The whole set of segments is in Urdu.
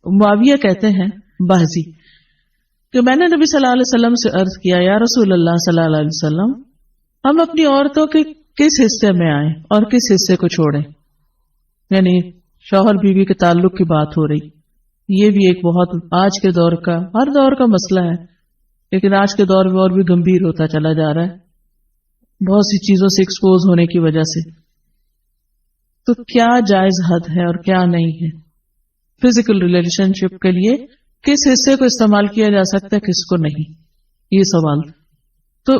معاویہ کہتے ہیں باہزی کہ میں نے نبی صلی اللہ علیہ وسلم سے عرض کیا یا رسول اللہ صلی اللہ علیہ وسلم ہم اپنی عورتوں کے کس حصے میں آئیں اور کس حصے کو چھوڑیں. یعنی شوہر بیوی کے تعلق کی بات ہو رہی. یہ بھی ایک بہت آج کے دور کا ہر دور کا مسئلہ ہے, لیکن آج کے دور میں اور بھی گمبھیر ہوتا چلا جا رہا ہے بہت سی چیزوں سے ایکسپوز ہونے کی وجہ سے. تو کیا جائز حد ہے اور کیا نہیں ہے؟ فزیکل ریلیشن شپ کے لیے کس حصے کو استعمال کیا جا سکتا ہے, کس کو نہیں, یہ سوال. تو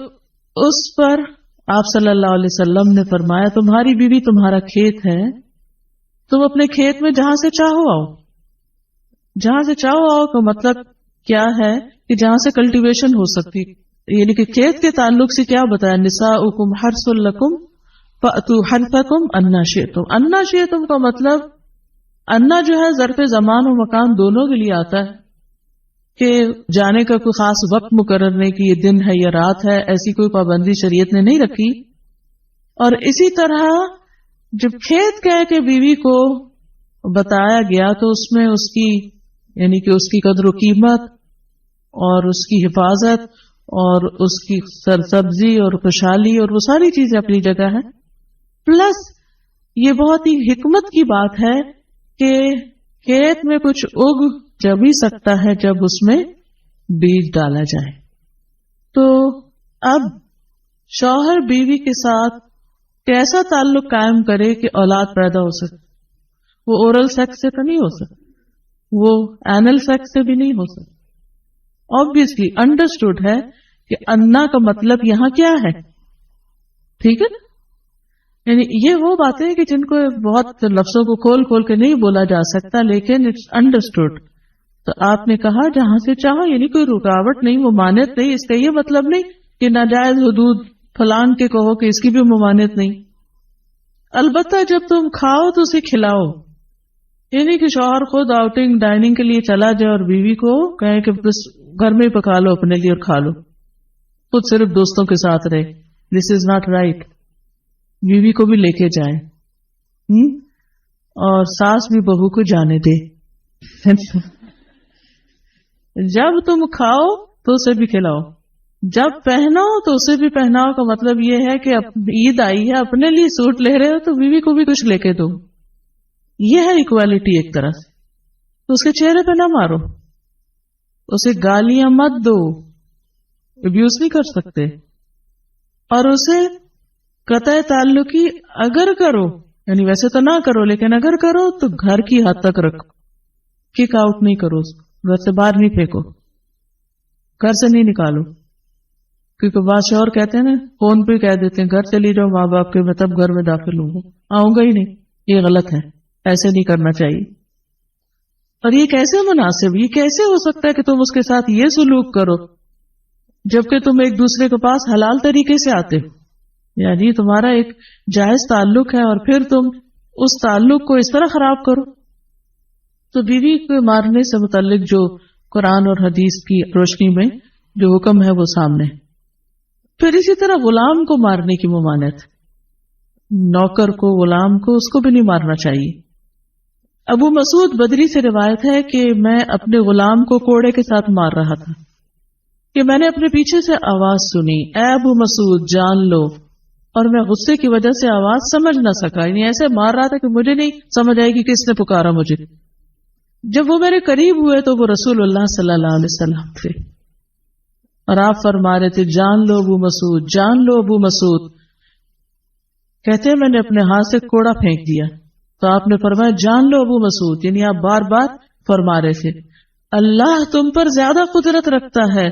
اس پر آپ صلی اللہ علیہ وسلم نے فرمایا تمہاری بیوی تمہارا کھیت ہے, تم اپنے کھیت میں جہاں سے چاہو آؤ. جہاں سے چاہو آؤ کا مطلب کیا ہے کہ جہاں سے کلٹیویشن ہو سکتی, یعنی کہ کھیت کے تعلق سے کیا بتایا, نساؤکم حرث لکم فأتوا حرثکم انا شئتم. انا شئتم کا مطلب انا جو ہے ظرف زمان و مکان دونوں کے لیے آتا ہے کہ جانے کا کوئی خاص وقت مقرر نہیں کہ یہ دن ہے یا رات ہے, ایسی کوئی پابندی شریعت نے نہیں رکھی. اور اسی طرح جب کھیت کہہ کے بیوی کو بتایا گیا تو اس میں اس کی یعنی کہ اس کی قدر و قیمت اور اس کی حفاظت اور اس کی سرسبزی اور خوشحالی اور وہ ساری چیزیں اپنی جگہ ہیں. پلس یہ بہت ہی حکمت کی بات ہے کہ کھیت میں کچھ اگ جب ہی سکتا ہے جب اس میں بیج ڈالا جائے. تو اب شوہر بیوی کے ساتھ کیسا تعلق قائم کرے کہ اولاد پیدا ہو سکے؟ وہ اورل سیکس سے تو نہیں ہو سکتا, وہ اینل سیکس سے بھی نہیں ہو سکتا. obviously انڈرسٹوڈ ہے کہ انا کا مطلب یہاں کیا ہے, ٹھیک ہے نا. یعنی یہ وہ باتیں کہ جن کو بہت لفظوں کو کھول کھول کے نہیں بولا جا سکتا, لیکن اٹس انڈرسٹوڈ. تو آپ نے کہا جہاں سے چاہو, یعنی کوئی رکاوٹ نہیں, ممانعت نہیں. اس کا یہ مطلب نہیں کہ ناجائز حدود فلان کے کہو کہ اس کی بھی ممانعت نہیں. البتہ جب تم کھاؤ تو اسے کھلاؤ, یعنی کہ شوہر خود آؤٹنگ ڈائننگ کے لیے چلا جائے اور بیوی کو کہے کہ بس گھر میں ہی پکا لو اپنے لیے اور کھا لو, خود صرف دوستوں کے ساتھ رہے. دس از ناٹ رائٹ. بیوی کو بھی لے کے جائیں اور ساس بھی بہو کو جانے دے. جب تم کھاؤ تو اسے بھی کھلاؤ, جب پہناؤ تو اسے بھی پہناؤ. کا مطلب یہ ہے کہ عید آئی ہے, اپنے لیے سوٹ لے رہے ہو تو بیوی کو بھی کچھ لے کے دو. یہ ہے ایکوالٹی ایک طرح سے. تو اس کے چہرے پہ نہ مارو, اسے گالیاں مت دو, ابیوز نہیں کر سکتے. اور اسے قطع تعلقی اگر کرو, یعنی ویسے تو نہ کرو, لیکن اگر کرو تو گھر کی حد تک رکھو, کک آؤٹ نہیں کرو, گھر سے باہر نہیں پھینکو, گھر سے نہیں نکالو. کیونکہ بادشاہ کہتے ہیں نا, فون پہ کہہ دیتے ہیں گھر چلی جاؤ ماں باپ کے, میں تب گھر میں داخل ہوں گا, آؤں گا ہی نہیں. یہ غلط ہے, ایسے نہیں کرنا چاہیے. اور یہ کیسے مناسب, یہ کیسے ہو سکتا ہے کہ تم اس کے ساتھ یہ سلوک کرو جبکہ تم ایک دوسرے کے پاس حلال طریقے سے آتے ہو؟ یعنی تمہارا ایک جائز تعلق ہے اور پھر تم اس تعلق کو اس طرح خراب کرو. تو بیوی کو مارنے سے متعلق جو قرآن اور حدیث کی روشنی میں جو حکم ہے وہ سامنے. پھر اسی طرح غلام کو مارنے کی ممانعت, نوکر کو, غلام کو, اس کو بھی نہیں مارنا چاہیے. ابو مسعود بدری سے روایت ہے کہ میں اپنے غلام کو کوڑے کے ساتھ مار رہا تھا کہ میں نے اپنے پیچھے سے آواز سنی, اے ابو مسعود جان لو, اور میں غصے کی وجہ سے آواز سمجھ نہ سکا. یعنی ایسے مار رہا تھا کہ مجھے نہیں سمجھ آئے گی کس نے پکارا مجھے. جب وہ میرے قریب ہوئے تو وہ رسول اللہ صلی اللہ علیہ وسلم تھے اور آپ فرما رہے تھے جان لو ابو مسعود, جان لو ابو مسعود. کہتے ہیں میں نے اپنے ہاتھ سے کوڑا پھینک دیا تو آپ نے فرمایا جان لو ابو مسعود. یعنی آپ بار بار فرما رہے تھے اللہ تم پر زیادہ قدرت رکھتا ہے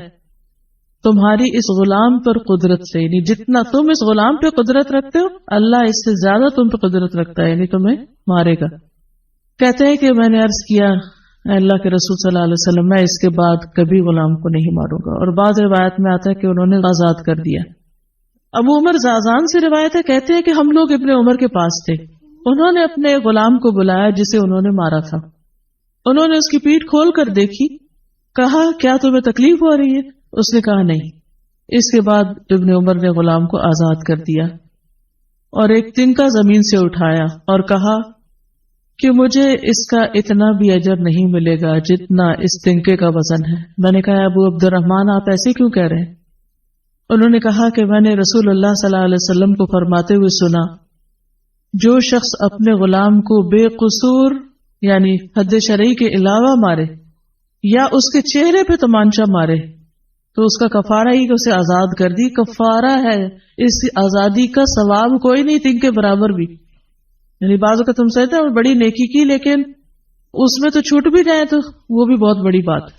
تمہاری اس غلام پر قدرت سے. یعنی جتنا تم اس غلام پہ قدرت رکھتے ہو اللہ اس سے زیادہ تم پہ قدرت رکھتا ہے, یعنی تمہیں مارے گا. کہتے ہیں کہ میں نے عرض کیا اے اللہ کے رسول صلی اللہ علیہ وسلم میں اس کے بعد کبھی غلام کو نہیں ماروں گا. اور بعض روایت میں آتا ہے کہ انہوں نے آزاد کر دیا. ابو عمر زازان سے روایت ہے, کہتے ہیں کہ ہم لوگ ابن عمر کے پاس تھے, انہوں نے اپنے غلام کو بلایا جسے انہوں نے مارا تھا. انہوں نے اس کی پیٹھ کھول کر دیکھی, کہا کیا تمہیں تکلیف ہو رہی ہے؟ اس نے کہا نہیں. اس کے بعد ابن عمر نے غلام کو آزاد کر دیا اور ایک تنکا زمین سے اٹھایا اور کہا کہ مجھے اس کا اتنا بھی اجر نہیں ملے گا جتنا اس تنکے کا وزن ہے. میں نے کہا ابو عبد الرحمن آپ ایسے کیوں کہہ رہے ہیں؟ انہوں نے کہا کہ میں نے رسول اللہ صلی اللہ علیہ وسلم کو فرماتے ہوئے سنا جو شخص اپنے غلام کو بے قصور یعنی حد شرعی کے علاوہ مارے یا اس کے چہرے پہ تمانچہ مارے تو اس کا کفارہ ہی کہ اسے آزاد کر دی. کفارہ ہے، اس آزادی کا ثواب کوئی نہیں تن کے برابر بھی. یعنی بعض کا تم سمجھتے ہیں بڑی نیکی کی لیکن اس میں تو چھوٹ بھی جائے تو وہ بھی بہت بڑی بات.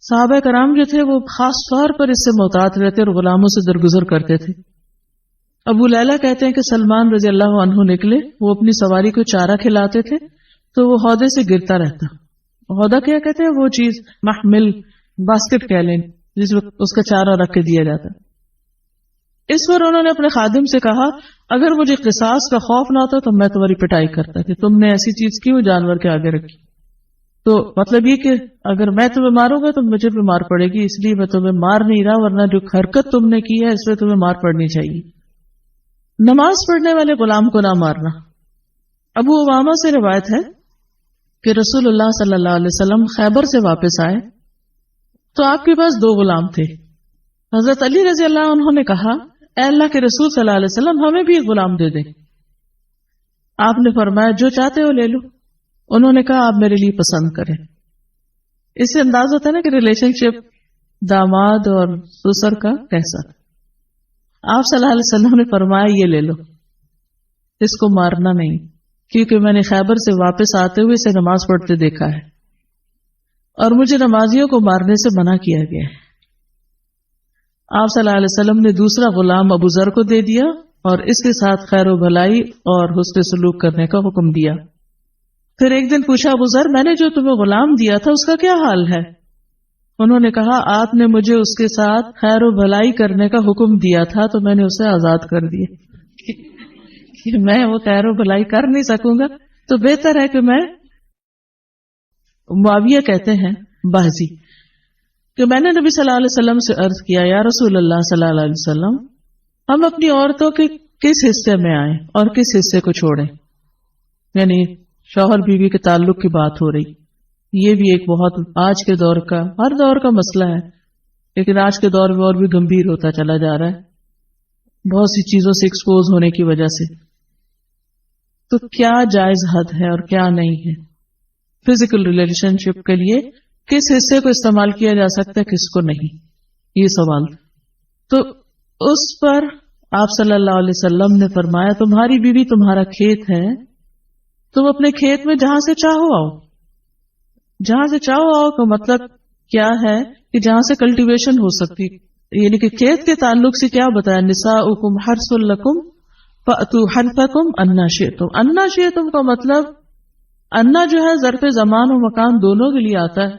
صحابہ کرام جو تھے وہ خاص طور پر اس سے محتاط رہتے اور غلاموں سے درگزر کرتے تھے. ابو لیلہ کہتے ہیں کہ سلمان رضی اللہ عنہ نکلے، وہ اپنی سواری کو چارہ کھلاتے تھے تو وہ ہودے سے گرتا رہتا. ہودہ کیا کہتے ہیں؟ وہ چیز محمل باسکٹ کہہ لیں جس میں اس کا چارہ رکھ کے دیا جاتا. اس پر انہوں نے اپنے خادم سے کہا اگر مجھے قصاص کا خوف نہ ہوتا تو میں تمہاری پٹائی کرتا کہ تم نے ایسی چیز کیوں جانور کے آگے رکھی. تو مطلب یہ کہ اگر میں تمہیں ماروں گا تو مجھے بھی مار پڑے گی، اس لیے میں تمہیں مار نہیں رہا، ورنہ جو حرکت تم نے کی ہے اس میں تمہیں مار پڑنی چاہیے. نماز پڑھنے والے غلام کو نہ مارنا. ابو امامہ سے روایت ہے کہ رسول اللہ صلی اللہ علیہ وسلم خیبر سے واپس آئے تو آپ کے پاس 2 غلام تھے. حضرت علی رضی اللہ عنہ نے کہا اے اللہ کے رسول صلی اللہ علیہ وسلم ہمیں بھی ایک غلام دے دیں. آپ نے فرمایا جو چاہتے ہو لے لو. انہوں نے کہا آپ میرے لیے پسند کریں. اس سے انداز ہوتا ہے نا کہ ریلیشن شپ داماد اور سسر کا کیسا. آپ صلی اللہ علیہ وسلم نے فرمایا یہ لے لو، اس کو مارنا نہیں، کیونکہ میں نے خیبر سے واپس آتے ہوئے اسے نماز پڑھتے دیکھا ہے اور مجھے نمازیوں کو مارنے سے منع کیا گیا ہے. آپ صلی اللہ علیہ وسلم نے دوسرا غلام ابو ذر کو دے دیا اور اس کے ساتھ خیر و بھلائی اور حسن سلوک کرنے کا حکم دیا. پھر ایک دن پوچھا ابو ذر میں نے جو تمہیں غلام دیا تھا اس کا کیا حال ہے؟ انہوں نے کہا آپ نے مجھے اس کے ساتھ خیر و بھلائی کرنے کا حکم دیا تھا تو میں نے اسے آزاد کر دیا کہ میں وہ خیر و بھلائی کر نہیں سکوں گا تو بہتر ہے کہ میں. معاویہ کہتے ہیں بازی کہ میں نے نبی صلی اللہ علیہ وسلم سے عرض کیا یا رسول اللہ صلی اللہ علیہ وسلم ہم اپنی عورتوں کے کس حصے میں آئیں اور کس حصے کو چھوڑیں. یعنی شوہر بیوی کے تعلق کی بات ہو رہی. یہ بھی ایک بہت آج کے دور کا ہر دور کا مسئلہ ہے لیکن آج کے دور میں اور بھی گمبھیر ہوتا چلا جا رہا ہے بہت سی چیزوں سے ایکسپوز ہونے کی وجہ سے. تو کیا جائز حد ہے اور کیا نہیں ہے؟ فزیکل ریلیشن شپ کے لیے کس حصے کو استعمال کیا جا سکتا ہے کس کو نہیں، یہ سوال. تو اس پر آپ صلی اللہ علیہ وسلم نے فرمایا تمہاری بیوی تمہارا کھیت ہے، تم اپنے کھیت میں جہاں سے چاہو آؤ. جہاں سے چاہو آؤ کا مطلب کیا ہے کہ جہاں سے کلٹیویشن ہو سکتی، یعنی کہ کھیت کے تعلق سے کیا بتایا نساؤکم حرث لکم فأتوا حرثکم انا شئتم. انا شئتم کا مطلب انا جو ہے ظرف زمان و مکان دونوں کے لیے آتا ہے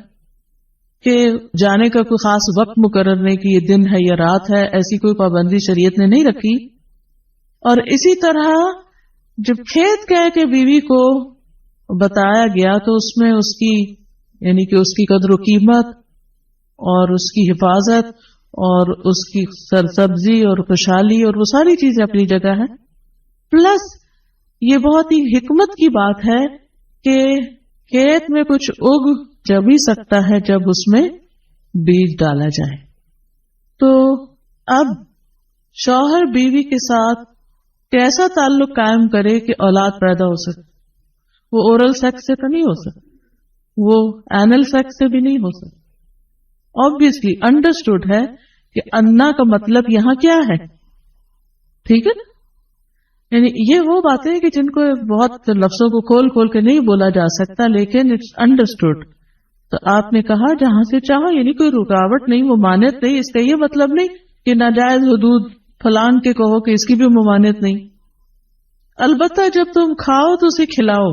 کہ جانے کا کوئی خاص وقت مقرر نہیں کہ یہ دن ہے یا رات ہے، ایسی کوئی پابندی شریعت نے نہیں رکھی. اور اسی طرح جب کھیت کہہ کے بیوی کو بتایا گیا تو اس میں اس کی یعنی کہ اس کی قدر و قیمت اور اس کی حفاظت اور اس کی سرسبزی اور خوشحالی اور وہ ساری چیزیں اپنی جگہ ہیں. پلس یہ بہت ہی حکمت کی بات ہے کہ کھیت میں کچھ اگ جب ہی سکتا ہے جب اس میں بیج ڈالا جائے. تو اب شوہر بیوی کے ساتھ کیسا تعلق قائم کرے کہ اولاد پیدا ہو سکے؟ وہ اورل سیکس سے تو نہیں ہو سکتا، وہ اینل سیکس سے بھی نہیں ہو سکتا. obviously understood ہے کہ انا کا مطلب یہاں کیا ہے. ٹھیک ہے نا؟ یعنی یہ وہ باتیں کہ جن کو بہت لفظوں کو کھول کھول کے نہیں بولا جا سکتا لیکن اٹس انڈرسٹوڈ. تو آپ نے کہا جہاں سے چاہو، یعنی کوئی رکاوٹ نہیں، ممانعت نہیں. اس کا یہ مطلب نہیں کہ ناجائز حدود فلان کے کہو کہ اس کی بھی ممانعت نہیں. البتہ جب تم کھاؤ تو اسے کھلاؤ،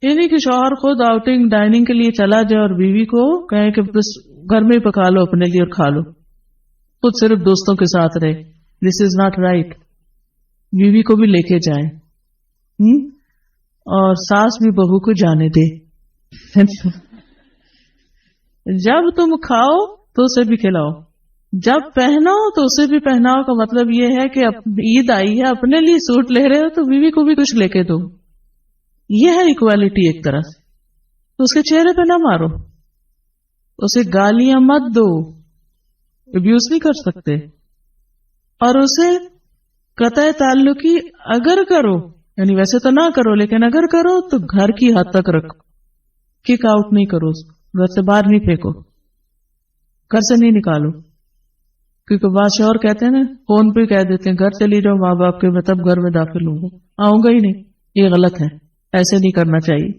یعنی کہ شوہر خود آؤٹنگ ڈائننگ کے لیے چلا جائے اور بیوی کو کہے کہ بس گھر میں ہی پکا لو اپنے لیے اور کھا لو، خود صرف دوستوں کے ساتھ رہے. دس از ناٹ رائٹ. بیوی کو بھی لے کے جائیں اور ساس بھی بہو کو جانے دے. جب تم کھاؤ تو اسے بھی کھلاؤ، جب پہناؤ تو اسے بھی پہناؤ. کا مطلب یہ ہے کہ عید آئی ہے، اپنے لیے سوٹ لے رہے ہو تو بیوی کو بھی کچھ لے کے دو. یہ ہے اکوالٹی ایک طرح سے. تو اس کے چہرے پہ نہ مارو، اسے گالیاں مت دو، ابیوز نہیں کر سکتے، اور اسے قطع تعلقی اگر کرو، یعنی ویسے تو نہ کرو لیکن اگر کرو تو گھر کی حد تک رکھو، کک آؤٹ نہیں کرو، گھر سے باہر نہیں پھینکو، گھر سے نہیں نکالو. کیونکہ بعض شوہر کہتے ہیں نا، فون پہ کہہ دیتے ہیں گھر چلی جاؤ ماں باپ کے، میں تب گھر میں داخل ہوں گا، آؤں گا ہی نہیں. یہ غلط ہے، ایسے نہیں کرنا چاہیے.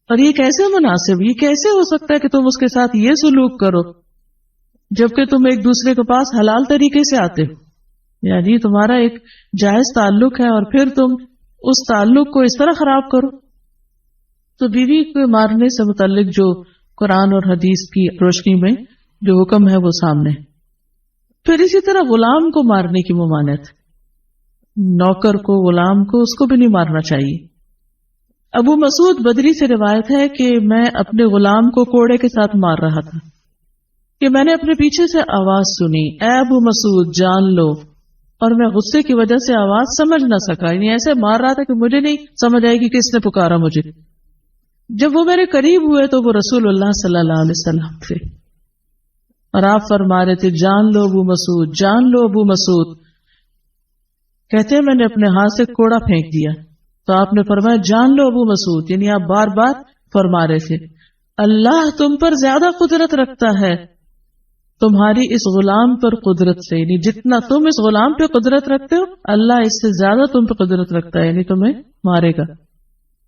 اور یہ کیسے مناسب، یہ کیسے ہو سکتا ہے کہ تم اس کے ساتھ یہ سلوک کرو جبکہ تم ایک دوسرے کے پاس حلال طریقے سے آتے ہو؟ یعنی تمہارا ایک جائز تعلق ہے اور پھر تم اس تعلق کو اس طرح خراب کرو. تو بیوی کو مارنے سے متعلق جو قرآن اور حدیث کی روشنی میں جو حکم ہے وہ سامنے. پھر اسی طرح غلام کو مارنے کی ممانعت، نوکر کو، غلام کو، اس کو بھی نہیں مارنا چاہیے. ابو مسعود بدری سے روایت ہے کہ میں اپنے غلام کو کوڑے کے ساتھ مار رہا تھا کہ میں نے اپنے پیچھے سے آواز سنی، اے ابو مسعود جان لو، اور میں غصے کی وجہ سے آواز سمجھ نہ سکا، یعنی ایسے مار رہا تھا کہ مجھے نہیں سمجھ آئے کہ کس نے پکارا مجھے. جب وہ میرے قریب ہوئے تو وہ رسول اللہ صلی اللہ علیہ وسلم تھے اور آپ فرما رہے تھے جان لو ابو مسعود، جان لو ابو مسعود. کہتے ہیں میں نے اپنے ہاتھ سے کوڑا پھینک دیا تو آپ نے فرمایا جان لو ابو مسعود، یعنی آپ بار بار فرما رہے تھے اللہ تم پر زیادہ قدرت رکھتا ہے تمہاری اس غلام پر قدرت سے، یعنی جتنا تم اس غلام پہ قدرت رکھتے ہو اللہ اس سے زیادہ تم پہ قدرت رکھتا ہے، یعنی تمہیں مارے گا.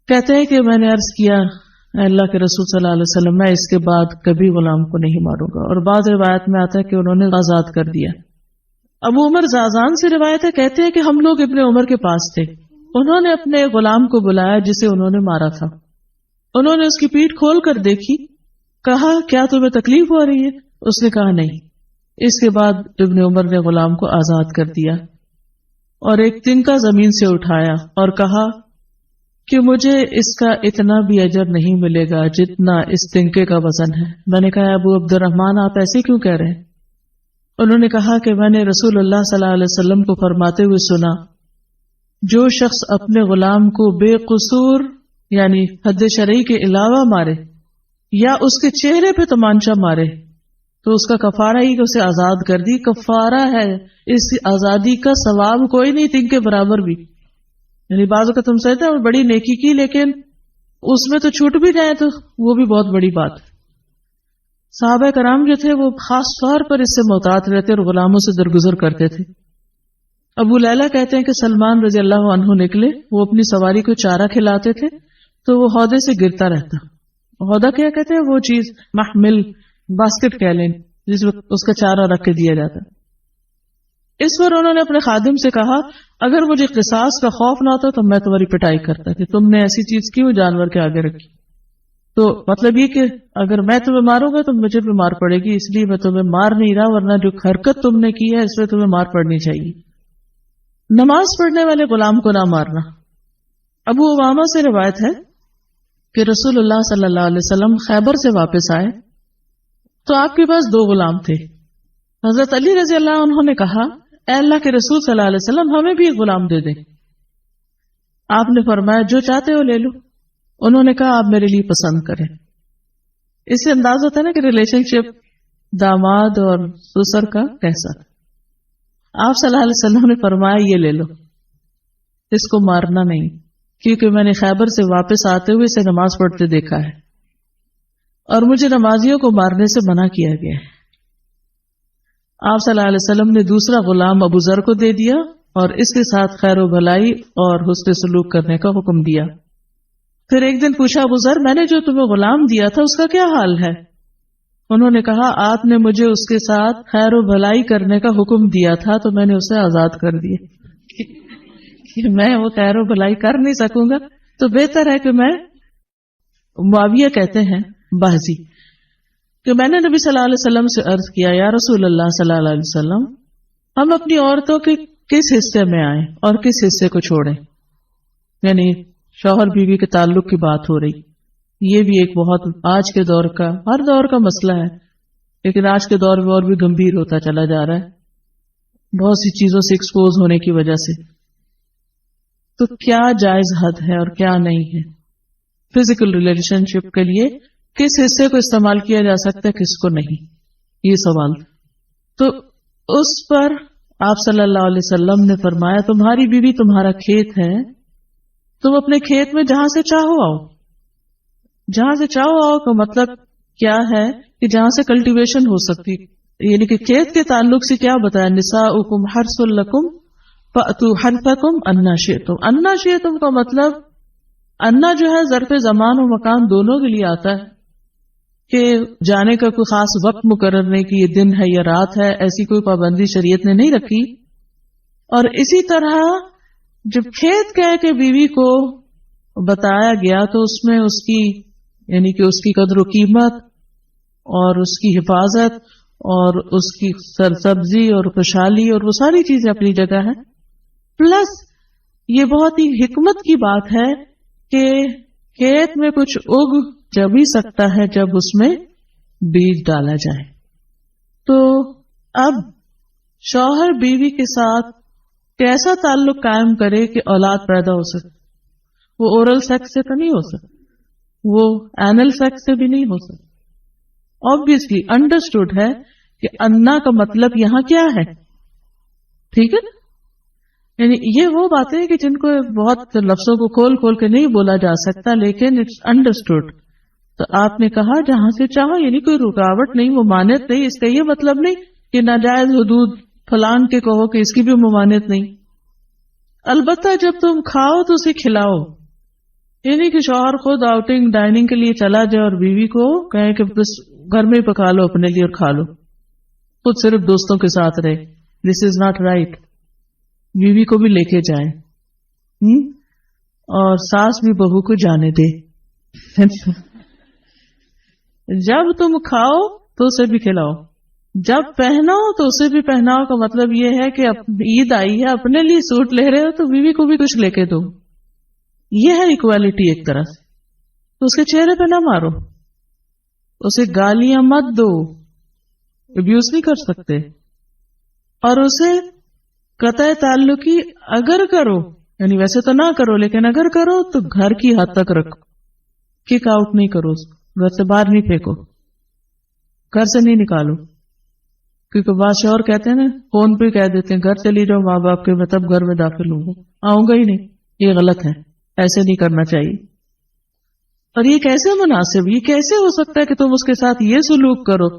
کہتے ہیں کہ میں نے عرض کیا اے اللہ کے رسول صلی اللہ علیہ وسلم میں اس کے بعد کبھی غلام کو نہیں ماروں گا. اور بعض روایت میں آتا ہے کہ انہوں نے آزاد کر دیا. ابو عمر زازان سے روایت ہے، کہتے ہیں کہ ہم لوگ ابن عمر کے پاس تھے، انہوں نے اپنے غلام کو بلایا جسے انہوں نے مارا تھا. انہوں نے اس کی پیٹھ کھول کر دیکھی، کہا کیا تمہیں تکلیف ہو رہی ہے؟ اس نے کہا نہیں. اس کے بعد ابن عمر نے غلام کو آزاد کر دیا اور ایک تنکا زمین سے اٹھایا اور کہا کہ مجھے اس کا اتنا بھی اجر نہیں ملے گا جتنا اس تنکے کا وزن ہے. میں نے کہا ابو عبد الرحمن آپ ایسے کیوں کہہ رہے ہیں؟ انہوں نے کہا کہ میں نے رسول اللہ صلی اللہ علیہ وسلم کو فرماتے ہوئے سنا جو شخص اپنے غلام کو بے قصور یعنی حد شرعی کے علاوہ مارے یا اس کے چہرے پہ تمانچہ مارے تو اس کا کفارہ ہی کہ اسے آزاد کر دی. کفارہ ہے، اس آزادی کا ثواب کوئی نہیں تنکے کے برابر بھی. یعنی بعض اوقات تم سمجھتے ہیں بڑی نیکی کی لیکن اس میں تو چھوٹ بھی جائے تو وہ بھی بہت بڑی بات. صحابہ کرام جو تھے وہ خاص طور پر اس سے محتاط رہتے اور غلاموں سے درگزر کرتے تھے. ابو لیلہ کہتے ہیں کہ سلمان رضی اللہ عنہ نکلے، وہ اپنی سواری کو چارہ کھلاتے تھے تو وہ ہودے سے گرتا رہتا. ہودہ کیا کہتے ہیں؟ وہ چیز محمل باسکٹ کہہ لیں جس میں اس کا چارہ رکھ کے دیا جاتا. اس پر انہوں نے اپنے خادم سے کہا اگر مجھے قصاص کا خوف نہ ہوتا تو میں تمہاری پٹائی کرتا کہ تم نے ایسی چیز کیوں جانور کے آگے رکھی. تو مطلب یہ کہ اگر میں تمہیں ماروں گا تو مجھے بھی مار پڑے گی، اس لیے میں تمہیں مار نہیں رہا، ورنہ جو حرکت تم نے کی ہے اس پہ تمہیں مار پڑنی چاہیے. نماز پڑھنے والے غلام کو نہ مارنا. ابو امامہ سے روایت ہے کہ رسول اللہ صلی اللہ علیہ وسلم خیبر سے واپس آئے تو آپ کے پاس 2 غلام تھے. حضرت علی رضی اللہ عنہ نے کہا اے اللہ کے رسول صلی اللہ علیہ وسلم ہمیں بھی ایک غلام دے دیں. آپ نے فرمایا جو چاہتے ہو لے لو. انہوں نے کہا آپ میرے لیے پسند کریں. اس سے انداز ہوتا ہے نا کہ ریلیشن شپ داماد اور سسر کا کیسا. آپ صلی اللہ علیہ وسلم نے فرمایا یہ لے لو، اس کو مارنا نہیں، کیونکہ میں نے خیبر سے واپس آتے ہوئے اسے نماز پڑھتے دیکھا ہے اور مجھے نمازیوں کو مارنے سے منع کیا گیا ہے. آپ صلی اللہ علیہ وسلم نے دوسرا غلام ابو ذر کو دے دیا اور اس کے ساتھ خیر و بھلائی اور حسن سلوک کرنے کا حکم دیا. پھر ایک دن پوچھا ابو ذر میں نے جو تمہیں غلام دیا تھا اس کا کیا حال ہے؟ انہوں نے کہا آپ نے مجھے اس کے ساتھ خیر و بھلائی کرنے کا حکم دیا تھا تو میں نے اسے آزاد کر دیا کہ میں وہ خیر و بھلائی کر نہیں سکوں گا تو بہتر ہے کہ میں. معاویہ کہتے ہیں بازی کہ میں نے نبی صلی اللہ علیہ وسلم سے عرض کیا یا رسول اللہ صلی اللہ علیہ وسلم ہم اپنی عورتوں کے کس حصے میں آئیں اور کس حصے کو چھوڑیں. یعنی شوہر بیوی کے تعلق کی بات ہو رہی. یہ بھی ایک بہت آج کے دور کا، ہر دور کا مسئلہ ہے لیکن آج کے دور میں اور بھی گمبھیر ہوتا چلا جا رہا ہے بہت سی چیزوں سے ایکسپوز ہونے کی وجہ سے. تو کیا جائز حد ہے اور کیا نہیں ہے؟ فزیکل ریلیشن شپ کے لیے کس حصے کو استعمال کیا جا سکتا ہے, کس کو نہیں, یہ سوال. تو اس پر آپ صلی اللہ علیہ وسلم نے فرمایا تمہاری بیوی تمہارا کھیت ہے, تم اپنے کھیت میں جہاں سے چاہو آؤ. جہاں سے چاہو آؤ کا مطلب کیا ہے کہ جہاں سے کلٹیویشن ہو سکتی, یعنی کہ کھیت کے تعلق سے کیا بتایا, نساؤکم حرث لکم فأتوا حرثکم انا شئتم. انا شئتم کا مطلب انا جو ہے ظرف زمان و مکان دونوں کے لیے آتا ہے, کہ جانے کا کوئی خاص وقت مقرر نہیں کہ یہ دن ہے یا رات ہے, ایسی کوئی پابندی شریعت نے نہیں رکھی. اور اسی طرح جب کھیت کہہ کے بیوی کو بتایا گیا تو اس میں اس کی یعنی کہ اس کی قدر و قیمت اور اس کی حفاظت اور اس کی سرسبزی اور خوشحالی اور وہ ساری چیزیں اپنی جگہ ہیں. پلس یہ بہت ہی حکمت کی بات ہے کہ کھیت میں کچھ اگ جب ہی سکتا ہے جب اس میں بیج ڈالا جائے. تو اب شوہر بیوی کے ساتھ کیسا تعلق قائم کرے کہ اولاد پیدا ہو سکے؟ وہ اورل سیکس سے تو نہیں ہو سکتا, وہ اینل سیکس سے بھی نہیں ہو سکتا. obviously انڈرسٹوڈ ہے کہ انا کا مطلب یہاں کیا ہے, ٹھیک ہے نا. یعنی یہ وہ باتیں ہیں کہ جن کو بہت لفظوں کو کھول کھول کے نہیں بولا جا سکتا, لیکن اٹس انڈرسٹوڈ. تو آپ نے کہا جہاں سے چاہو, یعنی کوئی رکاوٹ نہیں, ممانعت نہیں. اس کا یہ مطلب نہیں کہ ناجائز حدود فلان کے کہو کہ اس کی بھی ممانعت نہیں. البتہ جب تم کھاؤ تو اسے کھلاؤ, یعنی کہ شوہر خود آؤٹنگ ڈائننگ کے لیے چلا جائے اور بیوی کو کہے کہ بس گھر میں ہی پکا لو اپنے لیے اور کھا لو, خود صرف دوستوں کے ساتھ رہے. دس از ناٹ رائٹ. بیوی کو بھی لے کے جائیں اور ساس بھی بہو کو جانے دے. جب تم کھاؤ تو اسے بھی کھلاؤ, جب پہناؤ تو اسے بھی پہناؤ. کا مطلب یہ ہے کہ عید آئی ہے, اپنے لیے سوٹ لے رہے ہو تو بیوی کو بھی کچھ لے کے دو. یہ ہے ایکوالٹی ایک طرح سے. تو اس کے چہرے پہ نہ مارو, اسے گالیاں مت دو, ابیوز نہیں کر سکتے. اور اسے قطع تعلقی اگر کرو, یعنی ویسے تو نہ کرو, لیکن اگر کرو تو گھر کی حد تک رکھو, کک آؤٹ نہیں کرو, گھر سے باہر نہیں پھینکو, گھر سے نہیں نکالو. کیونکہ بادشاہ کہتے ہیں نا, فون پہ کہہ دیتے ہیں گھر چلی جاؤ ماں باپ کے, میں تب گھر میں داخل ہوں گا, آؤں گا ہی نہیں. یہ غلط ہے, ایسے نہیں کرنا چاہیے. اور یہ کیسے مناسب, یہ کیسے ہو سکتا ہے کہ تم اس کے ساتھ یہ سلوک کرو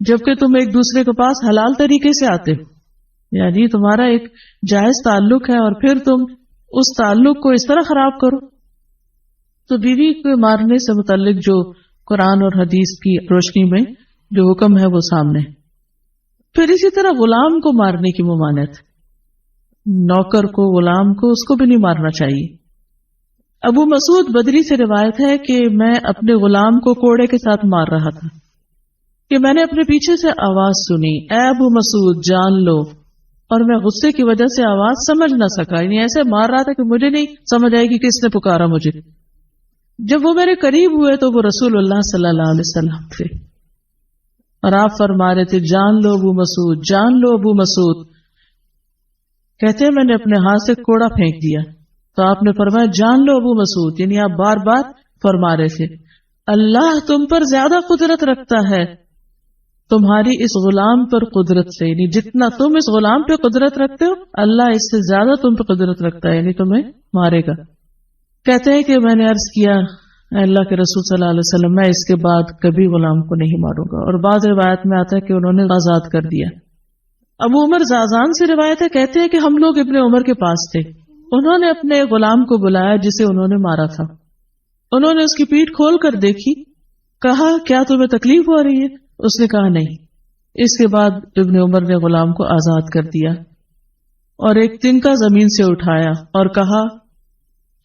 جبکہ تم ایک دوسرے کے پاس حلال طریقے سے آتے ہو؟ یعنی تمہارا ایک جائز تعلق ہے اور پھر تم اس تعلق کو اس طرح خراب کرو. تو بیوی کو مارنے سے متعلق جو قرآن اور حدیث کی روشنی میں جو حکم ہے وہ سامنے. پھر اسی طرح غلام کو مارنے کی ممانعت, نوکر کو, غلام کو, اس کو بھی نہیں مارنا چاہیے. ابو مسعود بدری سے روایت ہے کہ میں اپنے غلام کو کوڑے کے ساتھ مار رہا تھا کہ میں نے اپنے پیچھے سے آواز سنی, اے ابو مسعود جان لو, اور میں غصے کی وجہ سے آواز سمجھ نہ سکا. یعنی ایسے مار رہا تھا کہ مجھے نہیں سمجھ آئے کہ کس نے پکارا مجھے. جب وہ میرے قریب ہوئے تو وہ رسول اللہ صلی اللہ علیہ وسلم تھے اور آپ فرما رہے تھے جان لو ابو مسعود, جان لو ابو مسعود. کہتے ہیں میں نے اپنے ہاتھ سے کوڑا پھینک دیا تو آپ نے فرمایا جان لو ابو مسعود. یعنی آپ بار بار فرما رہے تھے اللہ تم پر زیادہ قدرت رکھتا ہے تمہاری اس غلام پر قدرت سے, یعنی جتنا تم اس غلام پہ قدرت رکھتے ہو اللہ اس سے زیادہ تم پہ قدرت رکھتا ہے, یعنی تمہیں مارے گا. کہتے ہیں کہ میں نے عرض کیا اے اللہ کے رسول صلی اللہ علیہ وسلم میں اس کے بعد کبھی غلام کو نہیں ماروں گا. اور بعض روایت میں آتا ہے کہ انہوں نے آزاد کر دیا. ابو عمر زازان سے روایت ہے, کہتے ہیں کہ ہم لوگ ابن عمر کے پاس تھے, انہوں نے اپنے غلام کو بلایا جسے انہوں نے مارا تھا. انہوں نے اس کی پیٹھ کھول کر دیکھی, کہا کیا تمہیں تکلیف ہو رہی ہے؟ اس نے کہا نہیں. اس کے بعد ابن عمر نے غلام کو آزاد کر دیا اور ایک تنکا زمین سے اٹھایا اور کہا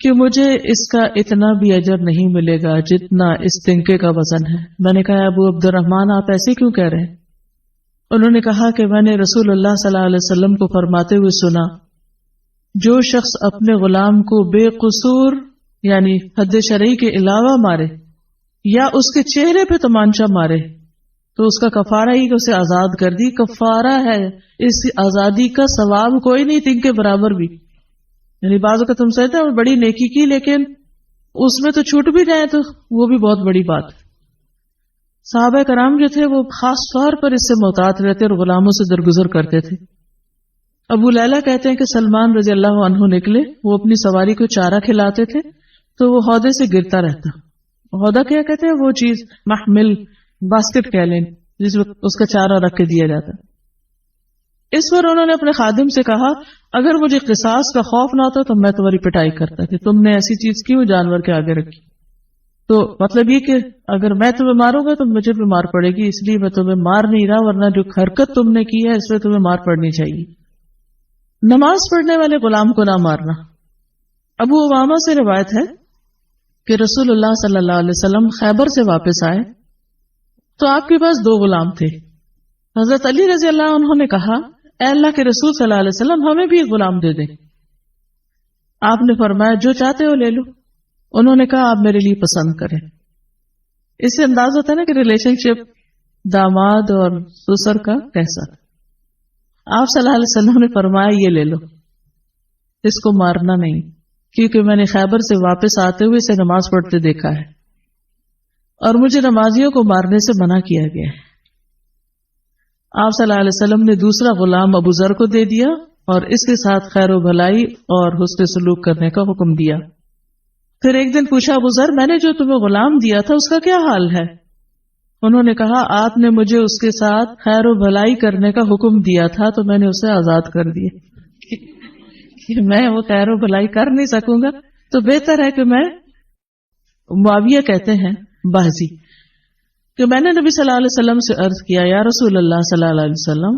کہ مجھے اس کا اتنا بھی اجر نہیں ملے گا جتنا اس تنکے کا وزن ہے. میں نے کہا ابو عبد الرحمن آپ ایسے کیوں کہہ رہے ہیں؟ انہوں نے کہا کہ میں نے رسول اللہ صلی اللہ علیہ وسلم کو فرماتے ہوئے سنا جو شخص اپنے غلام کو بے قصور یعنی حد شرعی کے علاوہ مارے یا اس کے چہرے پہ تمانچہ مارے تو اس کا کفارہ ہی کہ اسے آزاد کر دی. کفارہ ہے, اس آزادی کا ثواب کوئی نہیں تنکے برابر بھی. یعنی بعض کا تم سمجھتے ہیں بڑی نیکی کی لیکن اس میں تو چھوٹ بھی جائے تو وہ بھی بہت بڑی بات ہے. صحابہ کرام جو تھے وہ خاص طور پر اس سے محتاط رہتے اور غلاموں سے درگزر کرتے تھے. ابو لیلہ کہتے ہیں کہ سلمان رضی اللہ عنہ نکلے، وہ اپنی سواری کو چارہ کھلاتے تھے تو وہ ہودے سے گرتا رہتا. ہودہ کیا کہتے ہیں؟ وہ چیز محمل باسکٹ کہہ لیں جس میں اس کا چارہ رکھ کے دیا جاتا. اس پر انہوں نے اپنے خادم سے کہا اگر مجھے قصاص کا خوف نہ ہوتا تو میں تمہاری پٹائی کرتا کہ تم نے ایسی چیز کیوں جانور کے آگے رکھی. تو مطلب یہ کہ اگر میں تمہیں ماروں گا تو مجھے بھی مار پڑے گی، اس لیے میں تمہیں مار نہیں رہا، ورنہ جو حرکت تم نے کی ہے اس میں تمہیں مار پڑنی چاہیے. نماز پڑھنے والے غلام کو نہ مارنا. ابو امامہ سے روایت ہے کہ رسول اللہ صلی اللہ علیہ وسلم خیبر سے واپس آئے تو آپ کے پاس 2 غلام تھے. حضرت علی رضی اللہ عنہ نے کہا اے اللہ کے رسول صلی اللہ علیہ وسلم ہمیں بھی ایک غلام دے دیں. آپ نے فرمایا جو چاہتے ہو لے لو. انہوں نے کہا آپ میرے لیے پسند کریں. اس سے انداز ہوتا ہے نا کہ ریلیشن شپ داماد اور سسر کا کیسا. آپ صلی اللہ علیہ وسلم نے فرمایا یہ لے لو، اس کو مارنا نہیں، کیونکہ میں نے خیبر سے واپس آتے ہوئے اسے نماز پڑھتے دیکھا ہے اور مجھے نمازیوں کو مارنے سے منع کیا گیا ہے. آپ صلی اللہ علیہ وسلم نے دوسرا غلام ابو ذر کو دے دیا اور اس کے ساتھ خیر و بھلائی اور حسن سلوک کرنے کا حکم دیا. پھر ایک دن پوچھا ابو ذر میں نے جو تمہیں غلام دیا تھا اس کا کیا حال ہے؟ انہوں نے کہا آپ نے مجھے اس کے ساتھ خیر و بھلائی کرنے کا حکم دیا تھا تو میں نے اسے آزاد کر دیا کہ میں وہ خیر و بھلائی کر نہیں سکوں گا تو بہتر ہے کہ میں. معاویہ کہتے ہیں بازی کہ میں نے نبی صلی اللہ علیہ وسلم سے عرض کیا یا رسول اللہ صلی اللہ علیہ وسلم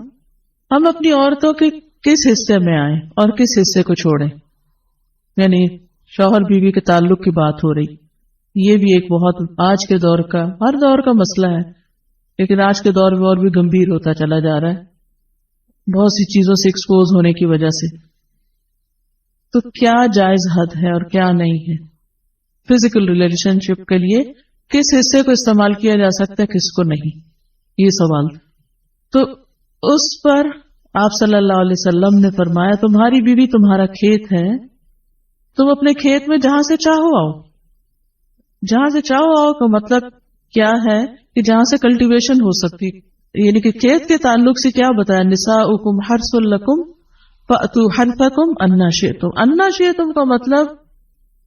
ہم اپنی عورتوں کے کس حصے میں آئیں اور کس حصے کو چھوڑیں. یعنی شوہر بیوی کے تعلق کی بات ہو رہی. یہ بھی ایک بہت آج کے دور کا، ہر دور کا مسئلہ ہے لیکن آج کے دور میں اور بھی گمبھیر ہوتا چلا جا رہا ہے بہت سی چیزوں سے ایکسپوز ہونے کی وجہ سے. تو کیا جائز حد ہے اور کیا نہیں ہے؟ فزیکل ریلیشن شپ کے لیے کس حصے کو استعمال کیا جا سکتا ہے کس کو نہیں، یہ سوال. تو اس پر آپ صلی اللہ علیہ وسلم نے فرمایا تمہاری بیوی تمہارا کھیت ہے، تم اپنے کھیت میں جہاں سے چاہو آؤ. جہاں سے چاہو آؤ کا مطلب کیا ہے کہ جہاں سے کلٹیویشن ہو سکتی، یعنی کہ کھیت کے تعلق سے کیا بتایا نساؤکم حرث لکم فأتوا حرثکم انا شئتم. انا شئتم کا مطلب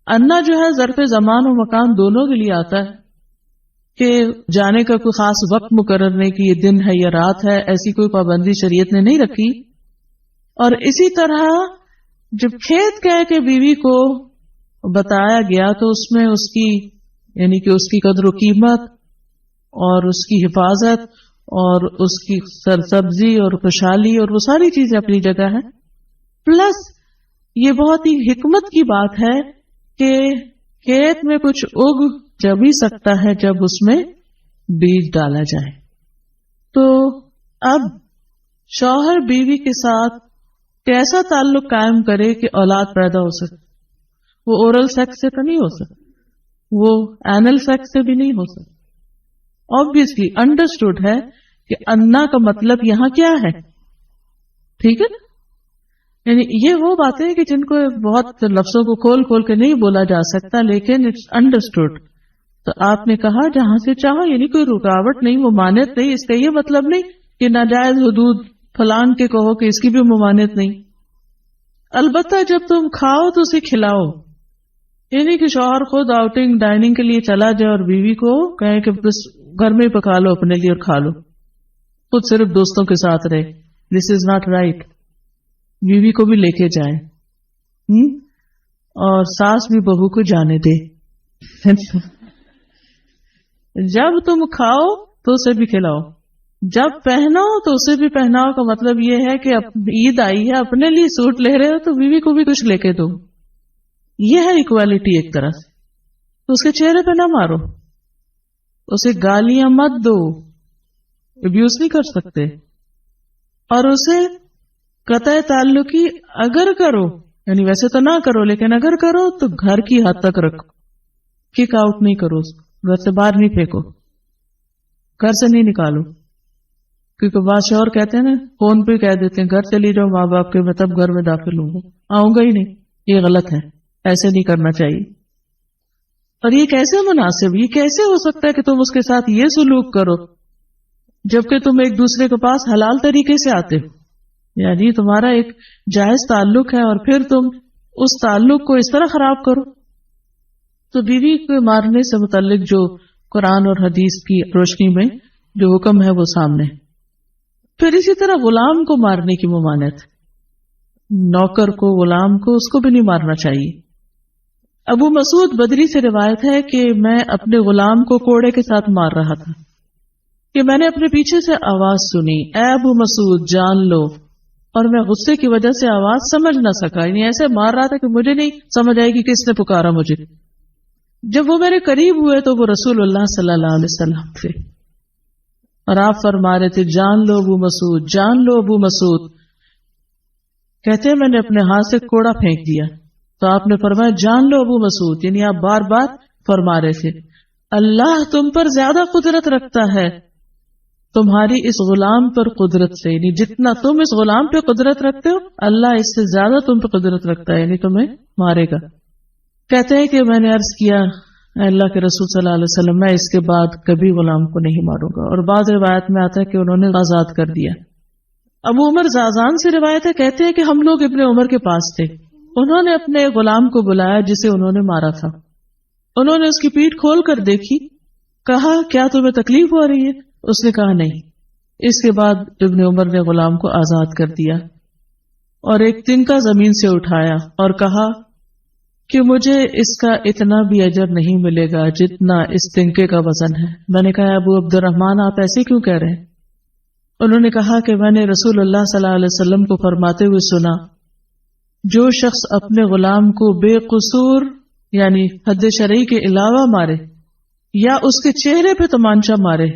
انا جو ہے ظرف زمان و مکان دونوں کے لیے آتا ہے کہ جانے کا کوئی خاص وقت مقرر نہیں کہ یہ دن ہے یا رات ہے، ایسی کوئی پابندی شریعت نے نہیں رکھی. اور اسی طرح جب کھیت کہہ کے بیوی کو بتایا گیا تو اس میں اس کی یعنی کہ اس کی قدر و قیمت اور اس کی حفاظت اور اس کی سرسبزی اور خوشحالی اور وہ ساری چیزیں اپنی جگہ ہے. پلس یہ بہت ہی حکمت کی بات ہے کہ کھیت میں کچھ اگ جب ہی سکتا ہے جب اس میں بیج ڈالا جائے. تو اب شوہر بیوی کے ساتھ کیسا تعلق قائم کرے کہ اولاد پیدا ہو سکے؟ وہ اورل سیکس سے تو نہیں ہو سکتا، وہ اینل سیکس سے بھی نہیں ہو سکتا. obviously انڈرسٹوڈ ہے کہ انا کا مطلب یہاں کیا ہے، ٹھیک ہے نا. یعنی یہ وہ باتیں کہ جن کو بہت لفظوں کو کھول کھول کے نہیں بولا جا سکتا لیکن اٹس انڈرسٹوڈ. تو آپ نے کہا جہاں سے چاہو، یعنی کوئی رکاوٹ نہیں، ممانعت نہیں. اس کا یہ مطلب نہیں کہ ناجائز حدود فلان کے کہو کہ اس کی بھی ممانعت نہیں. البتہ جب تم کھاؤ تو اسے کھلاؤ، یعنی کہ شوہر خود آؤٹنگ ڈائننگ کے لیے چلا جائے اور بیوی کو کہے کہ بس گھر میں ہی پکا لو اپنے لیے اور کھا لو، خود صرف دوستوں کے ساتھ رہے. دس از ناٹ رائٹ. بیوی کو بھی لے کے جائے اور ساس بھی بہو کو جانے دے. جب تم کھاؤ تو اسے بھی کھلاؤ، جب پہناؤ تو اسے بھی پہناؤ. کا مطلب یہ ہے کہ عید آئی ہے اپنے لیے سوٹ لے رہے ہو تو بیوی کو بھی کچھ لے کے دو. یہ ہے ایکوالٹی ایک طرح سے. تو اس کے چہرے پہ نہ مارو، اسے گالیاں مت دو، ابیوز نہیں کر سکتے. اور اسے قطع تعلقی اگر کرو، یعنی ویسے تو نہ کرو لیکن اگر کرو تو گھر کی حد تک رکھو، کک آؤٹ نہیں کرو، گھر سے باہر نہیں پھینکو، گھر سے نہیں نکالو. کیونکہ بعض شوہر کہتے ہیں نا، فون پہ کہہ دیتے ہیں گھر چلی جاؤ ماں باپ کے، میں تب گھر میں داخل ہوں گا، آؤں گا ہی نہیں. یہ غلط ہے، ایسے نہیں کرنا چاہیے. اور یہ کیسے مناسب، یہ کیسے ہو سکتا ہے کہ تم اس کے ساتھ یہ سلوک کرو جبکہ تم ایک دوسرے کے پاس حلال طریقے سے آتے ہو؟ یعنی تمہارا ایک جائز تعلق ہے اور پھر تم اس تعلق کو اس طرح خراب کرو. تو بیوی کو مارنے سے متعلق جو قرآن اور حدیث کی روشنی میں جو حکم ہے وہ سامنے. پھر اسی طرح غلام کو مارنے کی ممانعت، نوکر کو، غلام کو، اس کو بھی نہیں مارنا چاہیے. ابو مسعود بدری سے روایت ہے کہ میں اپنے غلام کو کوڑے کے ساتھ مار رہا تھا کہ میں نے اپنے پیچھے سے آواز سنی، اے ابو مسعود جان لو، اور میں غصے کی وجہ سے آواز سمجھ نہ سکا. یعنی ایسے مار رہا تھا کہ مجھے نہیں سمجھ آئی کہ کس نے پکارا مجھے. جب وہ میرے قریب ہوئے تو وہ رسول اللہ صلی اللہ علیہ وسلم تھے اور آپ فرما رہے تھے جان لو ابو مسعود، جان لو ابو مسعود. کہتے ہیں میں نے اپنے ہاتھ سے کوڑا پھینک دیا تو آپ نے فرمایا جان لو ابو مسعود. یعنی آپ بار بار فرما رہے تھے اللہ تم پر زیادہ قدرت رکھتا ہے تمہاری اس غلام پر قدرت سے. یعنی جتنا تم اس غلام پہ قدرت رکھتے ہو اللہ اس سے زیادہ تم پہ قدرت رکھتا ہے، یعنی تمہیں مارے گا. کہتے ہیں کہ میں نے عرض کیا اے اللہ کے رسول صلی اللہ علیہ وسلم میں اس کے بعد کبھی غلام کو نہیں ماروں گا. اور بعض روایت میں آتا ہے کہ انہوں نے آزاد کر دیا. ابو عمر زازان سے روایت ہے، کہتے ہیں کہ ہم لوگ ابن عمر کے پاس تھے، انہوں نے اپنے غلام کو بلایا جسے انہوں نے مارا تھا. انہوں نے اس کی پیٹھ کھول کر دیکھی، کہا کیا تمہیں تکلیف ہو رہی ہے؟ اس نے کہا نہیں. اس کے بعد ابن عمر نے غلام کو آزاد کر دیا اور ایک تنکا زمین سے اٹھایا اور کہا کہ مجھے اس کا اتنا بھی اجر نہیں ملے گا جتنا اس تنکے کا وزن ہے. میں نے کہا ابو عبد الرحمن آپ ایسے کیوں کہہ رہے ہیں؟ انہوں نے کہا کہ میں نے رسول اللہ صلی اللہ علیہ وسلم کو فرماتے ہوئے سنا جو شخص اپنے غلام کو بے قصور یعنی حد شرعی کے علاوہ مارے یا اس کے چہرے پہ تمانچہ مارے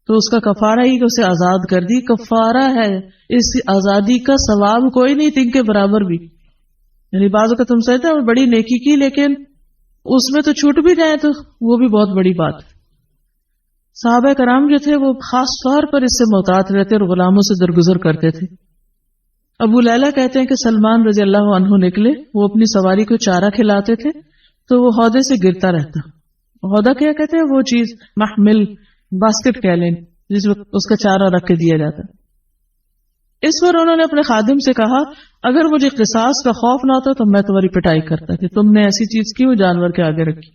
تو اس کا کفارہ ہی کہ اسے آزاد کر دی. کفارہ ہے، اس آزادی کا ثواب کوئی نہیں تنکے کے برابر بھی. یعنی بعض اوقات تم سمجھتے ہیں بڑی نیکی کی لیکن اس میں تو چھوٹ بھی جائے تو وہ بھی بہت بڑی بات. صحابہ کرام جو تھے وہ خاص طور پر اس سے محتاط رہتے اور غلاموں سے درگزر کرتے تھے. ابو لیلہ کہتے ہیں کہ سلمان رضی اللہ عنہ نکلے، وہ اپنی سواری کو چارہ کھلاتے تھے تو وہ ہودے سے گرتا رہتا. ہودہ کیا کہتے ہیں؟ وہ چیز محمل باسکٹ کہہ لیں جس میں اس کا چارہ رکھ کے دیا جاتا. اس پر انہوں نے اپنے خادم سے کہا اگر مجھے قصاص کا خوف نہ ہوتا تو میں تمہاری پٹائی کرتا کہ تم نے ایسی چیز کیوں جانور کے آگے رکھی.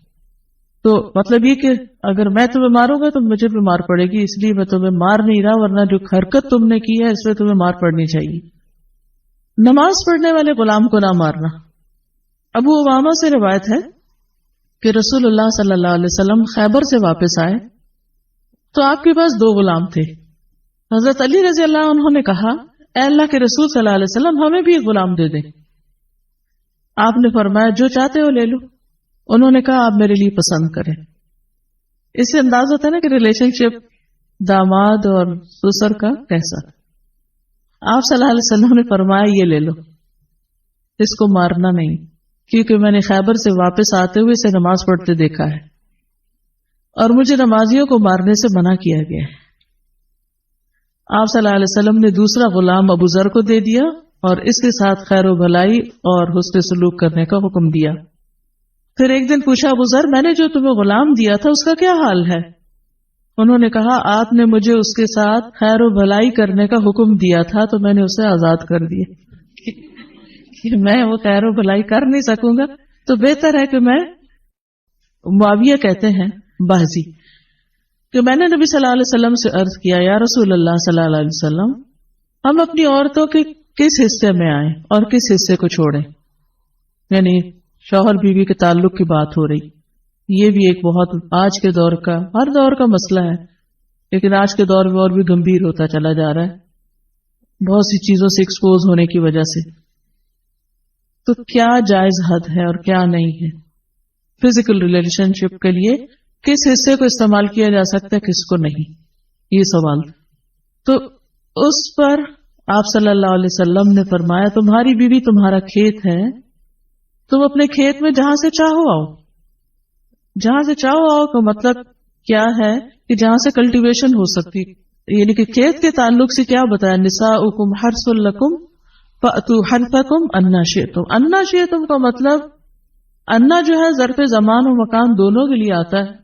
تو مطلب یہ کہ اگر میں تمہیں ماروں گا تو مجھے بھی مار پڑے گی، اس لیے میں تمہیں مار نہیں رہا، ورنہ جو حرکت تم نے کی ہے اس میں تمہیں مار پڑنی چاہیے. نماز پڑھنے والے غلام کو نہ مارنا. ابو امامہ سے روایت ہے کہ رسول اللہ صلی اللہ علیہ وسلم خیبر سے واپس آئے تو آپ کے پاس 2 غلام تھے. حضرت علی رضی اللہ عنہ نے کہا اے اللہ کے رسول صلی اللہ علیہ وسلم ہمیں بھی ایک غلام دے دیں. آپ نے فرمایا جو چاہتے ہو لے لو. انہوں نے کہا آپ میرے لیے پسند کریں. اس سے انداز ہوتا ہے نا کہ ریلیشن شپ داماد اور سسر کا کیسا. آپ صلی اللہ علیہ وسلم نے فرمایا یہ لے لو، اس کو مارنا نہیں، کیونکہ میں نے خیبر سے واپس آتے ہوئے اسے نماز پڑھتے دیکھا ہے اور مجھے نمازیوں کو مارنے سے منع کیا گیا ہے. آپ صلی اللہ علیہ وسلم نے دوسرا غلام ابو ذر کو دے دیا اور اس کے ساتھ خیر و بھلائی اور حسن سلوک کرنے کا حکم دیا. پھر ایک دن پوچھا ابو ذر میں نے جو تمہیں غلام دیا تھا اس کا کیا حال ہے؟ انہوں نے کہا آپ نے مجھے اس کے ساتھ خیر و بھلائی کرنے کا حکم دیا تھا تو میں نے اسے آزاد کر دیا کہ میں وہ خیر و بھلائی کر نہیں سکوں گا تو بہتر ہے کہ میں. معاویہ کہتے ہیں بازی کہ میں نے نبی صلی اللہ علیہ وسلم سے عرض کیا یا رسول اللہ صلی اللہ علیہ وسلم ہم اپنی عورتوں کے کس حصے میں آئیں اور کس حصے کو چھوڑیں. یعنی شوہر بیوی کے تعلق کی بات ہو رہی. یہ بھی ایک بہت آج کے دور کا، ہر دور کا مسئلہ ہے لیکن آج کے دور میں اور بھی گمبھیر ہوتا چلا جا رہا ہے بہت سی چیزوں سے ایکسپوز ہونے کی وجہ سے. تو کیا جائز حد ہے اور کیا نہیں ہے؟ فزیکل ریلیشن شپ کے لیے کس حصے کو استعمال کیا جا سکتا ہے کس کو نہیں، یہ سوال. تو اس پر آپ صلی اللہ علیہ وسلم نے فرمایا تمہاری بیوی تمہارا کھیت ہے، تم اپنے کھیت میں جہاں سے چاہو آؤ. جہاں سے چاہو آؤ کا مطلب کیا ہے کہ جہاں سے کلٹیویشن ہو سکتی، یعنی کہ کھیت کے تعلق سے کیا بتایا نساؤکم حرث لکم فَأْتُوا حَرْثَكُمْ أَنَّا شِئْتُمْ. أَنَّا شِئْتُمْ کا مطلب انا جو ہے ظرف زمان و مکان دونوں کے لیے آتا ہے.